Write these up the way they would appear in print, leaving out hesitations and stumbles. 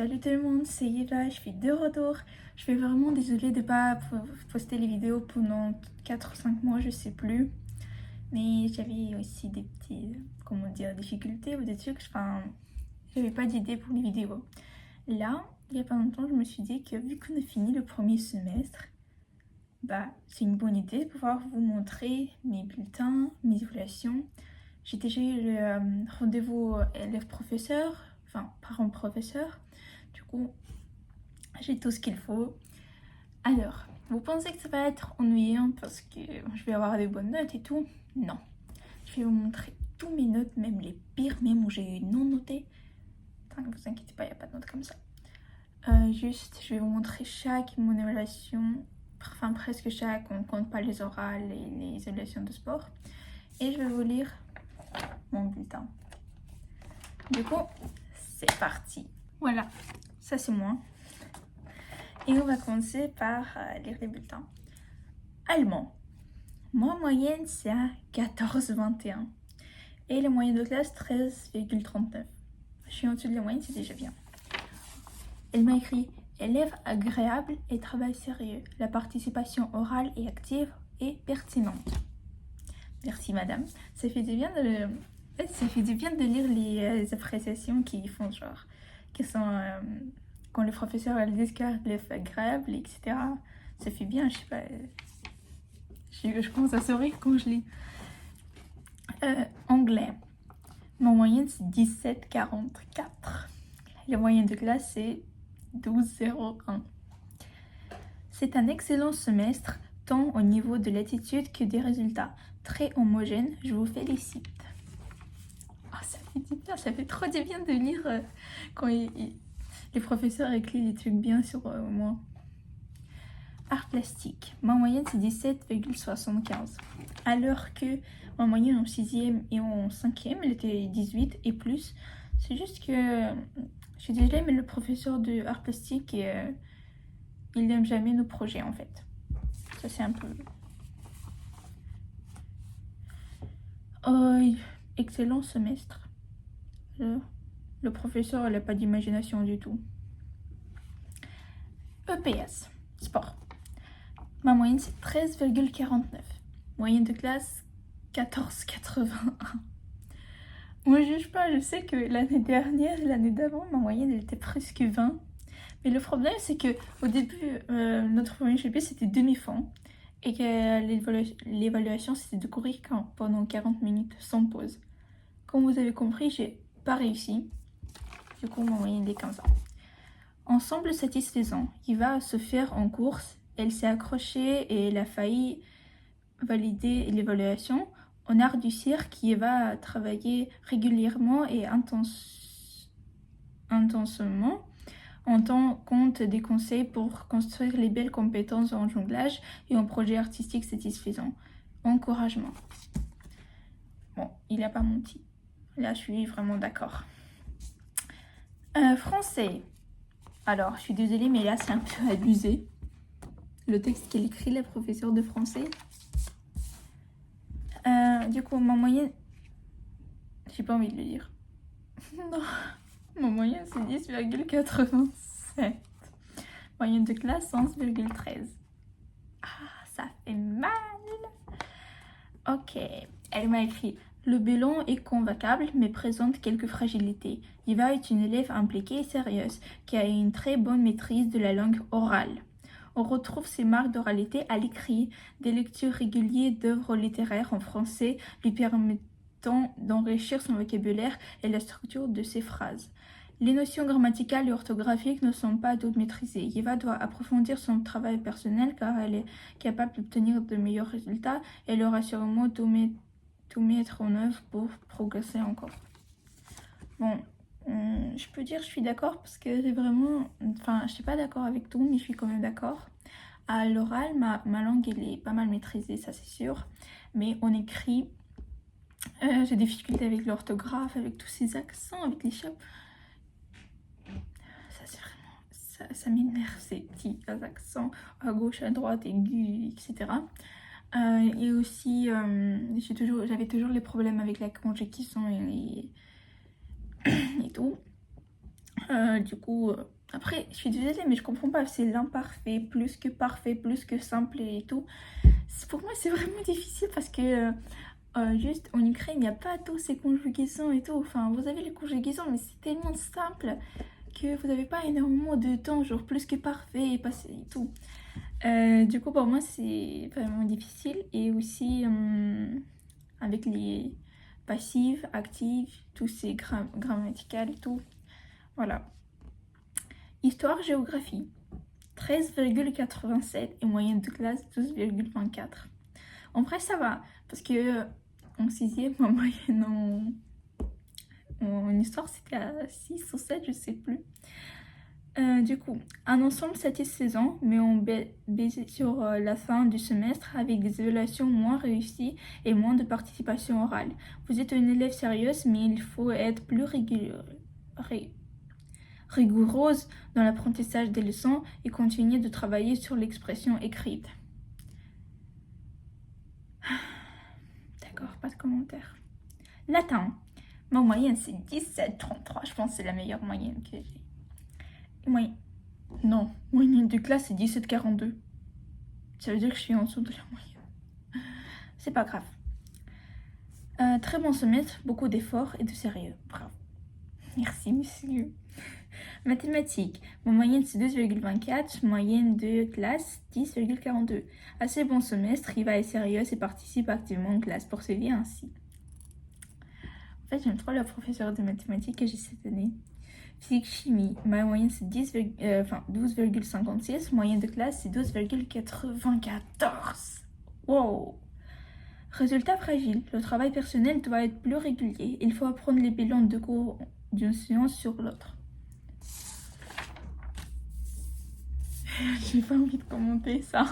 Salut tout le monde, c'est Eva, je suis de retour. Je suis vraiment désolée de ne pas poster les vidéos pendant 4 ou 5 mois, je sais plus. Mais j'avais aussi des petits, comment dire, difficultés ou des trucs, enfin, j'avais pas d'idée pour les vidéos. Là, il y a pas longtemps, je me suis dit que vu qu'on a fini le premier semestre, bah, c'est une bonne idée de pouvoir vous montrer mes bulletins, mes évaluations. J'ai déjà eu le rendez-vous élève-professeur, enfin parent-professeur. Du coup, j'ai tout ce qu'il faut. Alors, vous pensez que ça va être ennuyant parce que je vais avoir des bonnes notes et tout? Non. Je vais vous montrer tous mes notes, même les pires, même où j'ai eu non noté. Enfin, ne vous inquiétez pas, il n'y a pas de notes comme ça. Juste, je vais vous montrer chaque mon évaluation. Enfin, presque chaque, on ne compte pas les orales et les évaluations de sport. Et je vais vous lire mon bulletin. Du coup, c'est parti. Voilà, ça c'est moi. Et on va commencer par lire les bulletins. Allemand. Ma moyenne, c'est à 14,21. Et la moyenne de classe, 13,39. Je suis en dessous de la moyenne, c'est déjà bien. Elle m'a écrit « Élève agréable et travail sérieux. La participation orale et active est pertinente. » Merci madame. Ça fait du bien de lire les appréciations qui font genre, qui sont quand les professeurs elles disent qu'elle est agréable, etc. Ça fait bien, je sais pas. Je commence à sourire quand je lis. Anglais. Mon moyenne c'est 17,44. La moyenne de classe c'est 12,01. C'est un excellent semestre, tant au niveau de l'attitude que des résultats. Très homogène, je vous félicite. Oh, ça fait du bien, ça fait trop du bien de lire quand les professeurs écrivent des trucs bien sur moi. Art plastique, ma moyenne c'est 17,75. Alors que ma moyenne en 6e et en 5e, elle était 18 et plus. C'est juste que je suis désolée, mais le professeur de art plastique, il n'aime jamais nos projets en fait. Ça c'est un peu... excellent semestre. Le professeur, il n'a pas d'imagination du tout. EPS, sport. Ma moyenne, c'est 13,49. Moyenne de classe, 14,81. Moi, je juge pas. Je sais que l'année dernière, l'année d'avant, ma moyenne, elle était presque 20. Mais le problème, c'est que au début, notre premier GP, c'était demi-fond. Et que l'évaluation, c'était de courir pendant 40 minutes, sans pause. Comme vous avez compris, j'ai pas réussi. Du coup, ma moyenne est 15 ans. Ensemble satisfaisant, qui va se faire en course. Elle s'est accrochée et elle a failli valider l'évaluation. En art du cirque, qui va travailler régulièrement et intensément en tenant compte des conseils pour construire les belles compétences en jonglage et en projet artistique satisfaisant. Encouragement. Bon, il n'a pas menti. Là, je suis vraiment d'accord. Français. Alors, je suis désolée, mais là, c'est un peu abusé. Le texte qu'elle écrit, la professeure de français. Du coup, ma moyenne... J'ai pas envie de le lire. Non, ma moyenne, c'est 10,87. Moyenne de classe, 11,13. Ah, ça fait mal. Ok, elle m'a écrit... Le bilan est convaincable, mais présente quelques fragilités. Eva est une élève impliquée et sérieuse, qui a une très bonne maîtrise de la langue orale. On retrouve ses marques d'oralité à l'écrit, des lectures régulières d'œuvres littéraires en français lui permettant d'enrichir son vocabulaire et la structure de ses phrases. Les notions grammaticales et orthographiques ne sont pas toutes maîtrisées. Eva doit approfondir son travail personnel car elle est capable d'obtenir de meilleurs résultats et elle aura sûrement tout mettre en œuvre pour progresser encore. Bon, je peux dire je suis d'accord parce que c'est vraiment... Enfin, je suis pas d'accord avec tout, mais je suis quand même d'accord. À l'oral, ma langue, elle est pas mal maîtrisée, ça c'est sûr. Mais on écrit... j'ai des difficultés avec l'orthographe, avec tous ces accents, avec les chapes. Ça c'est vraiment... Ça m'énerve, ces petits accents à gauche, à droite, aigus, etc. Et aussi, j'avais toujours les problèmes avec la conjugaison et tout. Du coup, après, je suis désolée, mais je comprends pas. C'est l'imparfait, plus que parfait, plus que simple et tout. Pour moi, c'est vraiment difficile parce que juste en Ukraine, il n'y a pas tous ces conjugaisons et tout. Enfin, vous avez les conjugaisons, mais c'est tellement simple que vous n'avez pas énormément de temps, genre plus que parfait et passé et tout. Du coup, pour moi, c'est vraiment difficile. Et aussi, avec les passives, actives, tous ces grammaticales et tout. Voilà. Histoire, géographie. 13,87 et moyenne de classe 12,24. En vrai, ça va, parce que en sixième, ma moyenne en histoire, c'était à 6 ou 7, je sais plus. Du coup, un ensemble satisfaisant, mais on baise sur la fin du semestre avec des évaluations moins réussies et moins de participation orale. Vous êtes une élève sérieuse, mais il faut être plus rigoureuse dans l'apprentissage des leçons et continuer de travailler sur l'expression écrite. D'accord, pas de commentaire. Latin. Ma moyenne, c'est 17,33. Je pense que c'est la meilleure moyenne que j'ai. Non, moyenne de classe, c'est 17,42. Ça veut dire que je suis en dessous de la moyenne. C'est pas grave. Très bon semestre, beaucoup d'efforts et de sérieux. Bravo. Merci, monsieur. Mathématiques. Ma moyenne, c'est 12,24. Moyenne de classe, 10,42. Assez bon semestre, il va être sérieux et participe activement en classe. Poursuivez ainsi. En fait, j'aime trop la professeure de mathématiques que j'ai cette année. Physique-chimie, ma moyenne c'est 12,56, moyenne de classe c'est 12,94. Wow! Résultat fragile, le travail personnel doit être plus régulier. Il faut apprendre les bilans de cours d'une séance sur l'autre. J'ai pas envie de commenter ça.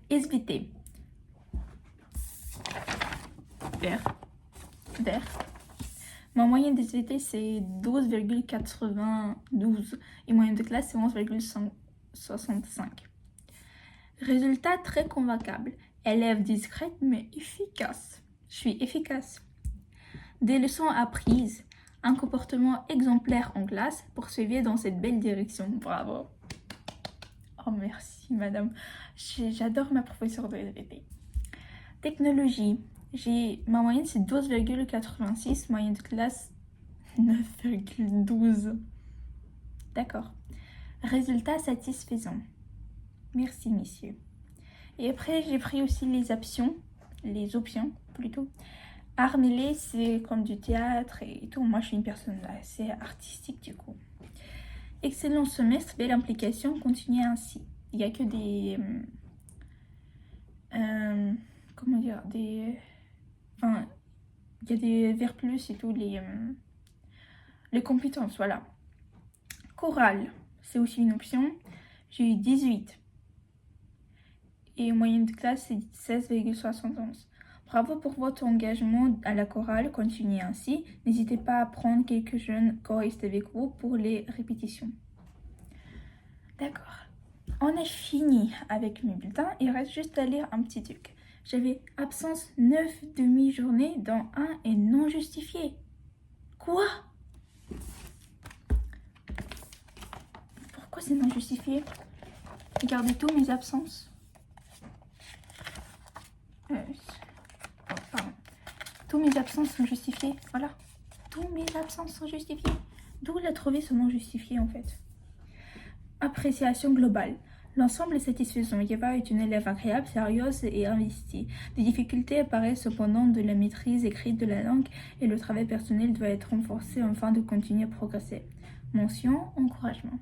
SVT. Vert. Ma moyenne des SVT c'est 12,92 et moyenne de classe c'est 11,65. Résultat très convaincable. Élève discrète mais efficace. Je suis efficace. Des leçons apprises. Un comportement exemplaire en classe. Poursuivez dans cette belle direction. Bravo. Oh merci madame. J'adore ma professeure de SVT. Technologie. Ma moyenne c'est 12,86, moyenne de classe 9,12. D'accord. Résultat satisfaisant. Merci messieurs. Et après j'ai pris aussi les options plutôt. Art mêlé c'est comme du théâtre et tout. Moi je suis une personne assez artistique du coup. Excellent semestre, belle implication, continuez ainsi. Il n'y a que des... comment dire, enfin, il y a des vers plus et tout, les compétences, voilà. Chorale, c'est aussi une option. J'ai eu 18. Et moyenne de classe, c'est 16,71. Bravo pour votre engagement à la chorale, continuez ainsi. N'hésitez pas à prendre quelques jeunes choristes avec vous pour les répétitions. D'accord. On a fini avec mes bulletins, il reste juste à lire un petit truc. J'avais absence 9 demi-journées dans un et non justifié. Quoi? Pourquoi c'est non justifié? Regardez tous mes absences. Pardon. Tous mes absences sont justifiées. Voilà. Tous mes absences sont justifiées. D'où il a trouvé ce non justifié en fait? Appréciation globale. L'ensemble est satisfaisant. Yeva est une élève agréable, sérieuse et investie. Des difficultés apparaissent cependant de la maîtrise écrite de la langue et le travail personnel doit être renforcé afin de continuer à progresser. Mention, encouragement.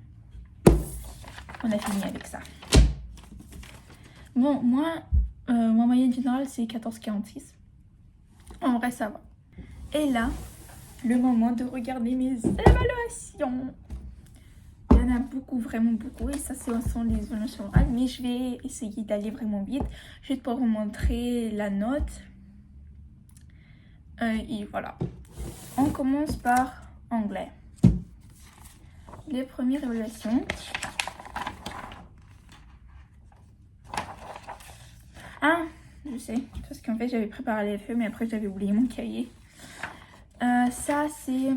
On a fini avec ça. Bon, moi, ma moyenne générale c'est 14,46. En vrai, ça va. Et là, le moment de regarder mes évaluations. Il y en a beaucoup, vraiment beaucoup. Et ça, ce sont les évaluations orales. Mais je vais essayer d'aller vraiment vite. Juste pour vous montrer la note. Et voilà. On commence par anglais. Les premières évaluations. Ah, je sais. Parce qu'en fait, j'avais préparé les feuilles, mais après, j'avais oublié mon cahier. Ça, c'est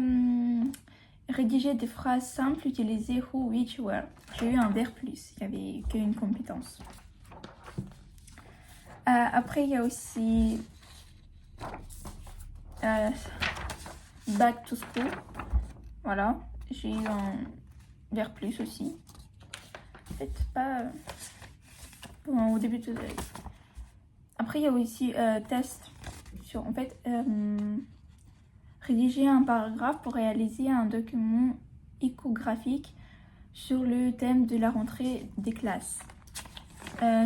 rédiger des phrases simples, utiliser who, which, where. J'ai eu un vers plus, il n'y avait qu'une compétence. Après, il y a aussi back to school. Voilà, j'ai eu un vers plus aussi. En fait, pas au début de... Après, il y a aussi test sur, en fait, rédiger un paragraphe pour réaliser un document iconographique sur le thème de la rentrée des classes.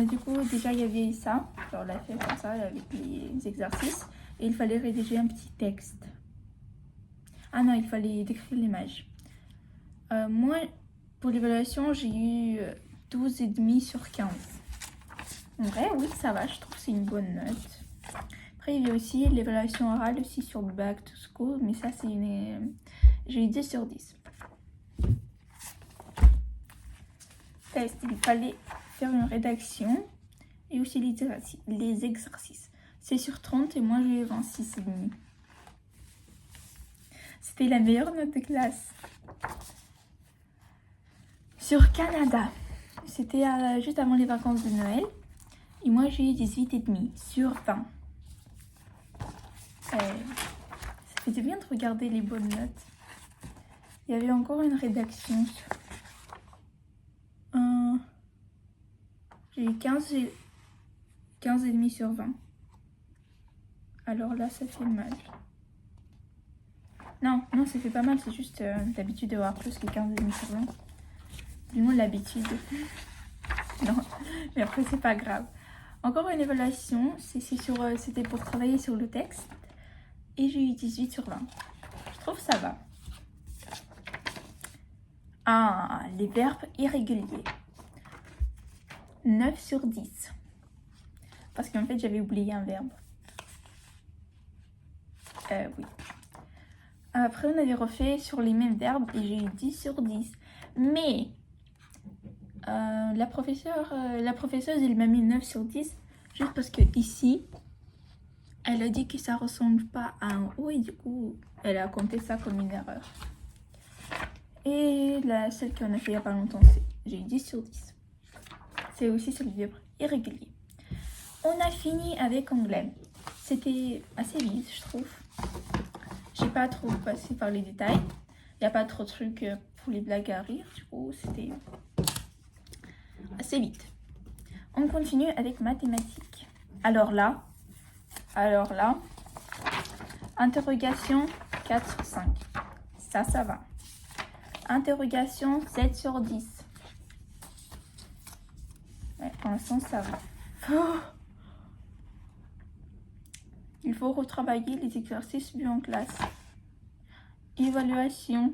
Du coup, déjà, il y avait ça. Genre, on l'a fait comme ça avec les exercices. Et il fallait rédiger un petit texte. Ah non, il fallait décrire l'image. Moi, pour l'évaluation, j'ai eu 12,5 sur 15. En vrai, oui, ça va. Je trouve que c'est une bonne note. Après, il y a aussi l'évaluation orale aussi sur Back to School. Mais ça, c'est une... J'ai eu 10 sur 10. Test, il fallait faire une rédaction et aussi les exercices. C'est sur 30 et moi j'ai eu 26,5. C'était la meilleure note de classe. Sur Canada, c'était juste avant les vacances de Noël et moi j'ai eu 18,5 sur 20. Ça faisait bien de regarder les bonnes notes. Il y avait encore une rédaction. J'ai eu 15,5 sur 20. Alors là, ça fait mal. Non, ça fait pas mal. C'est juste d'habitude d'avoir plus que 15,5 sur 20. Du moins l'habitude. Non, mais après, c'est pas grave. Encore une évaluation. C'était pour travailler sur le texte. Et j'ai eu 18 sur 20. Je trouve que ça va. Ah, les verbes irréguliers. 9 sur 10. Parce qu'en fait, j'avais oublié un verbe. Oui. Après, on avait refait sur les mêmes verbes et j'ai eu 10 sur 10. Mais la professeuse, elle m'a mis 9 sur 10 juste parce que ici, elle a dit que ça ressemble pas à un O et du coup, elle a compté ça comme une erreur. Et celle qu'on a fait il n'y a pas longtemps, j'ai eu 10 sur 10. C'est aussi sur les verbes irréguliers. On a fini avec anglais. C'était assez vite, je trouve. J'ai pas trop passé par les détails. Il n'y a pas trop de trucs pour les blagues à rire. Du coup, c'était assez vite. On continue avec mathématiques. Alors là, interrogation 4 sur 5. Ça va. Interrogation 7 sur 10. Ouais, pour l'instant, ça va. Oh, il faut retravailler les exercices vus en classe. Évaluation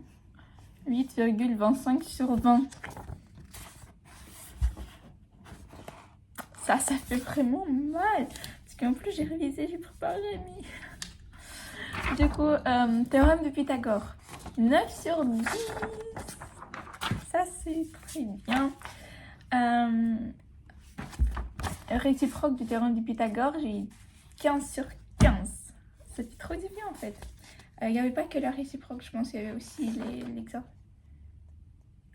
8,25 sur 20. Ça fait vraiment mal. Parce qu'en plus, j'ai révisé, j'ai préparé, mais... Du coup, théorème de Pythagore. 9 sur 10. Ça, c'est très bien. Réciproque du théorème de Pythagore, j'ai eu 15 sur 15. C'était trop bien en fait. Il n'y avait pas que la réciproque, je pense qu'il y avait aussi l'exemple.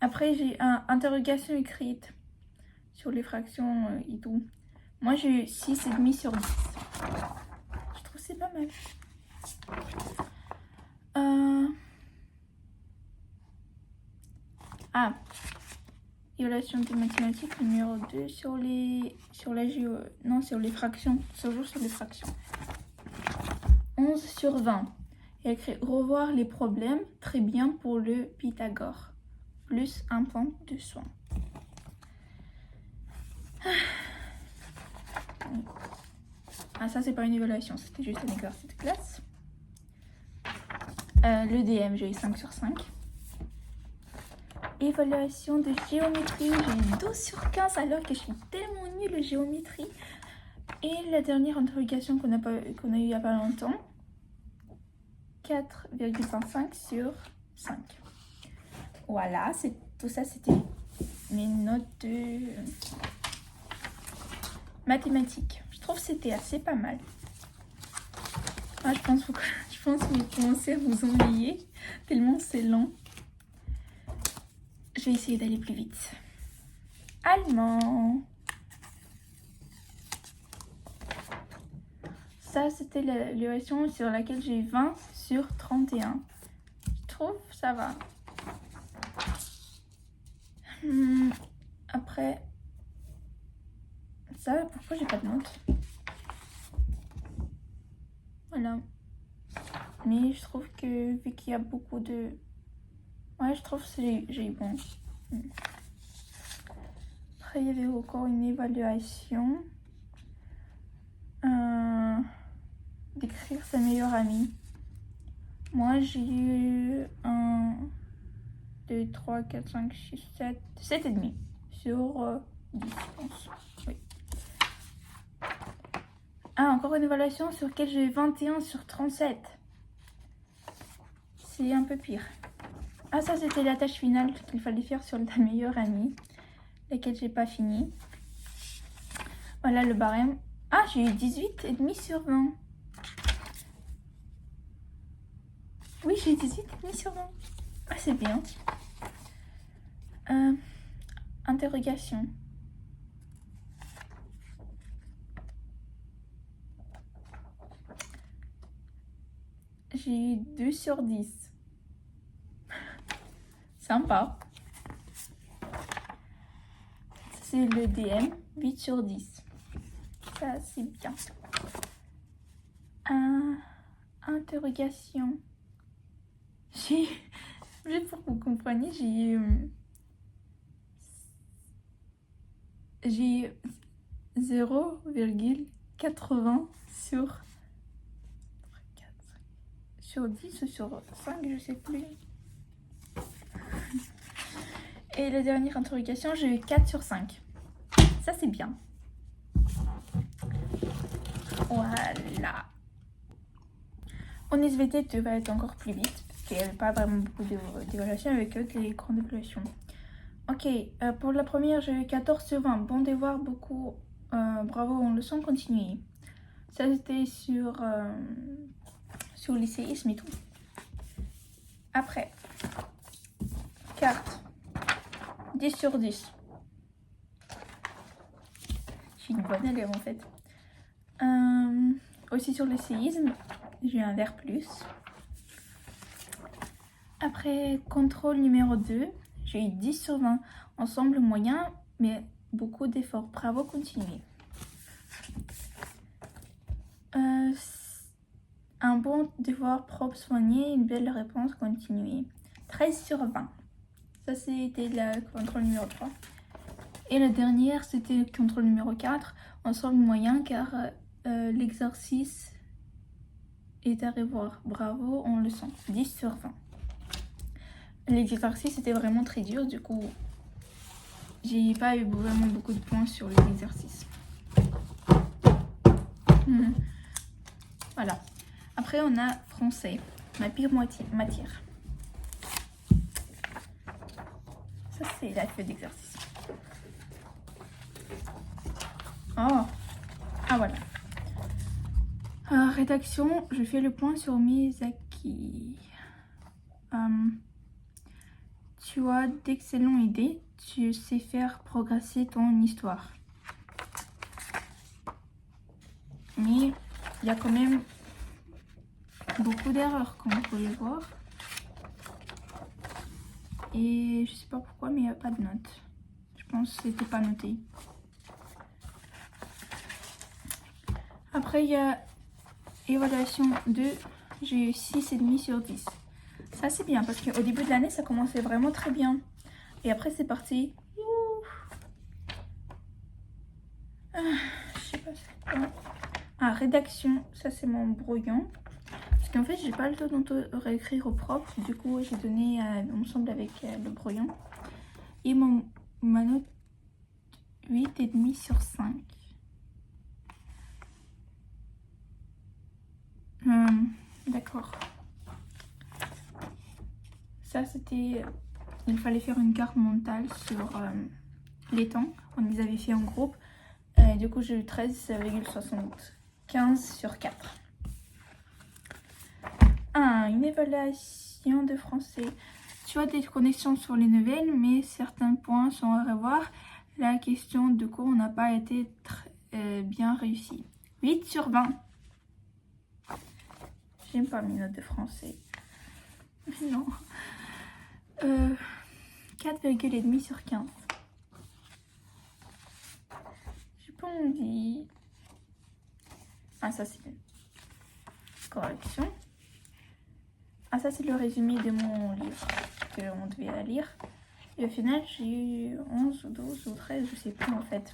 Après, j'ai interrogation écrite sur les fractions et tout. Moi, j'ai eu 6,5 sur 10. Je trouve que c'est pas mal. Évaluation des mathématiques numéro 2 sur les fractions. Toujours sur les fractions. 11 sur 20. Il y a écrit revoir les problèmes. Très bien pour le Pythagore. Plus un point de soin. Ça, c'est pas une évaluation. C'était juste un exercice de classe. Le DM, j'ai eu 5 sur 5. Évaluation de géométrie, j'ai eu 12 sur 15 alors que je suis tellement nulle en géométrie. Et la dernière interrogation qu'on a eu il n'y a pas longtemps, 4,25 sur 5. Voilà, tout ça c'était mes notes de mathématiques. Je trouve que c'était assez pas mal. Je pense que vous commencez à vous ennuyer tellement c'est lent. Je vais essayer d'aller plus vite. Allemand. Ça, c'était l'évaluation sur laquelle j'ai 20 sur 31. Je trouve ça va. Après, ça, pourquoi j'ai pas de notes? Voilà. Mais je trouve que vu qu'il y a beaucoup de... Ouais, je trouve que j'ai bon. Après, il y avait encore une évaluation. D'écrire sa meilleure amie. Moi, j'ai eu 1, 2, 3, 4, 5, 6, 7, 7,5 sur 10, je pense. Oui. Ah, encore une évaluation sur laquelle j'ai 21 sur 37. C'est un peu pire. Ah, ça, c'était la tâche finale qu'il fallait faire sur la meilleure amie, laquelle j'ai pas fini. Voilà le barème. Ah, j'ai eu 18,5 sur 20. Oui, j'ai 18,5 sur 20. Ah, c'est bien. Interrogation. J'ai eu 2 sur 10. Sympa. C'est le DM, 8 sur 10. Ça, c'est bien. Interrogation. Juste pour que vous compreniez, j'ai 0,80 sur 10 ou sur 5, je sais plus. Et la dernière interrogation, j'ai eu 4 sur 5. Ça, c'est bien. Voilà. En SVT, tu vas être encore plus vite, parce qu'il n'y avait pas vraiment beaucoup d'évaluations avec eux, les grandes évaluations. Ok, pour la première, j'ai eu 14 sur 20. Bon devoir, beaucoup. Bravo, on le sent continuer. Ça, c'était sur lycéisme et tout. Après, carte. 10 sur 10. Je suis une bonne élève en fait. Aussi sur le séisme, j'ai eu un vert plus. Après, contrôle numéro 2, j'ai eu 10 sur 20. Ensemble moyen, mais beaucoup d'efforts. Bravo, continuez. Un bon devoir propre soigné, une belle réponse, continuez. 13 sur 20. Ça, c'était le contrôle numéro 3. Et la dernière, c'était le contrôle numéro 4. Ensemble moyen, car l'exercice est à revoir. Bravo, on le sent. 10 sur 20. L'exercice était vraiment très dur, du coup, j'ai pas eu vraiment beaucoup de points sur l'exercice. Voilà. Après, on a français, ma pire matière. Ça, c'est la feuille d'exercice. Oh. Ah, voilà. Rédaction, je fais le point sur mes acquis. Tu as d'excellentes idées. Tu sais faire progresser ton histoire. Mais il y a quand même beaucoup d'erreurs, comme vous pouvez voir. Et je sais pas pourquoi, mais il n'y a pas de notes. Je pense que c'était pas noté. Après, il y a évaluation 2. J'ai eu 6,5 sur 10. Ça, c'est bien parce qu'au début de l'année, ça commençait vraiment très bien. Et après, c'est parti. Je sais pas c'est quoi. Ah, rédaction. Ça, c'est mon brouillon. Parce qu'en fait, j'ai pas le temps de réécrire au propre. Du coup, j'ai donné ensemble avec le brouillon. Et ma note 8,5 sur 5. D'accord. Ça, c'était... Il fallait faire une carte mentale sur les temps. On les avait fait en groupe. Du coup, j'ai eu 13,75 sur 4. Une évaluation de français. Tu as des connexions sur les nouvelles, mais certains points sont à revoir. La question de cours n'a pas été bien réussie. 8 sur 20. J'aime pas mes notes de français. Non. 4,5 sur 15. J'ai pas envie. Ah, ça c'est correction. Ah, ça c'est le résumé de mon livre qu'on devait la lire. Et au final, j'ai eu 11 ou 12 ou 13, je sais plus en fait.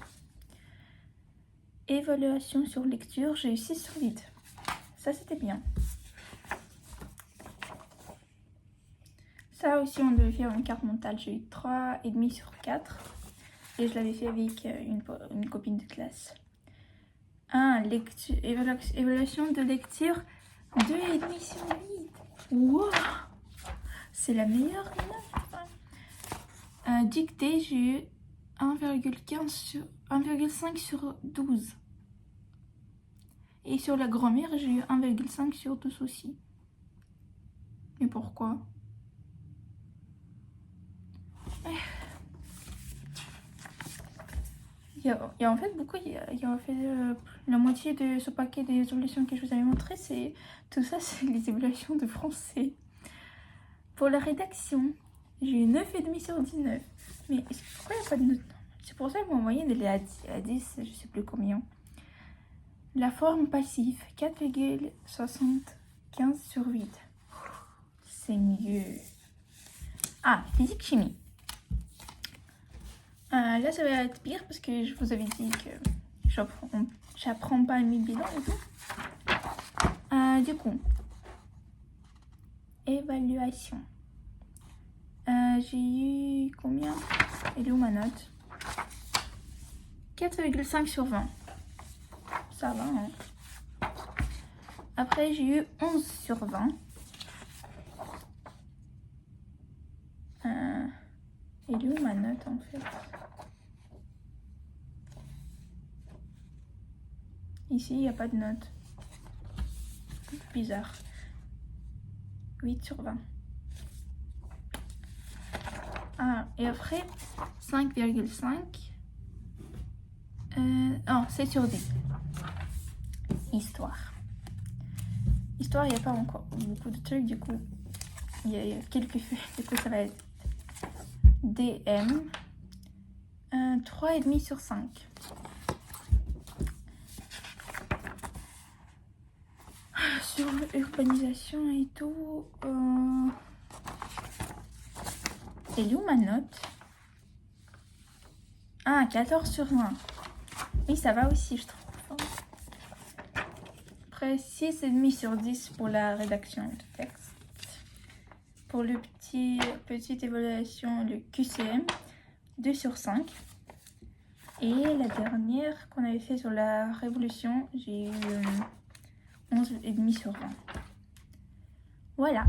Évaluation sur lecture, j'ai eu 6 sur 8. Ça c'était bien. Ça aussi, on devait faire une carte mentale. J'ai eu 3,5 sur 4. Et je l'avais fait avec une copine de classe. Évaluation de lecture, 2,5 sur 8. Wow! C'est la meilleure note. Dictée, j'ai eu 1,5 sur 12. Et sur la grammaire, j'ai eu 1,5 sur 12 aussi. Mais pourquoi? Il y a en fait beaucoup, il y a en fait la moitié de ce paquet des évaluations que je vous avais montré, c'est tout ça, c'est les évaluations de français. Pour la rédaction, j'ai eu 9,5 sur 19. Mais pourquoi il n'y a pas de note? C'est pour ça que mon moyenne elle est à 10, je sais plus combien. La forme passive, 4,75 sur 8. C'est mieux. Ah, physique-chimie. Là, ça va être pire parce que je vous avais dit que j'apprends pas mes bilans et tout. Du coup, évaluation. J'ai eu combien? Elle est où ma note? 4,5 sur 20. Ça va, hein. Après, j'ai eu 11 sur 20. Elle est où ma note en fait? Ici, il n'y a pas de note. Bizarre. 8 sur 20. Ah, et après, 5,5. Non, 7 sur 10. Histoire. Histoire, il n'y a pas encore beaucoup de trucs, du coup, il y a quelques feuilles, du coup, ça va être DM. 3,5 sur 5. Sur l'urbanisation et tout, elle est où ma note? Ah, 14 sur 20. Oui, ça va aussi, je trouve. Après, 6,5 sur 10 pour la rédaction de texte. Pour le petite évaluation, le QCM, 2 sur 5. Et la dernière qu'on avait fait sur la révolution, j'ai eu 11,5 sur 20. Voilà.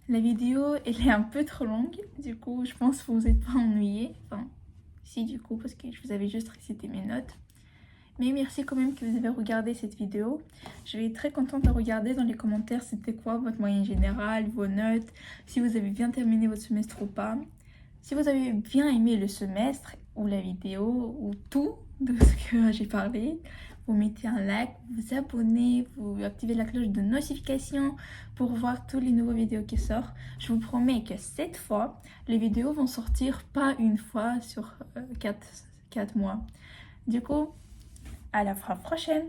La vidéo, elle est un peu trop longue. Du coup, je pense que vous n'êtes pas ennuyés. Enfin, si, du coup, parce que je vous avais juste récité mes notes. Mais merci quand même que vous avez regardé cette vidéo. Je vais être très contente de regarder dans les commentaires c'était quoi votre moyenne générale, vos notes, si vous avez bien terminé votre semestre ou pas. Si vous avez bien aimé le semestre ou la vidéo ou tout de ce que j'ai parlé, vous mettez un like, vous vous abonnez, vous activez la cloche de notification pour voir tous les nouveaux vidéos qui sortent. Je vous promets que cette fois, les vidéos vont sortir pas une fois sur 4 mois. Du coup, à la fois prochaine!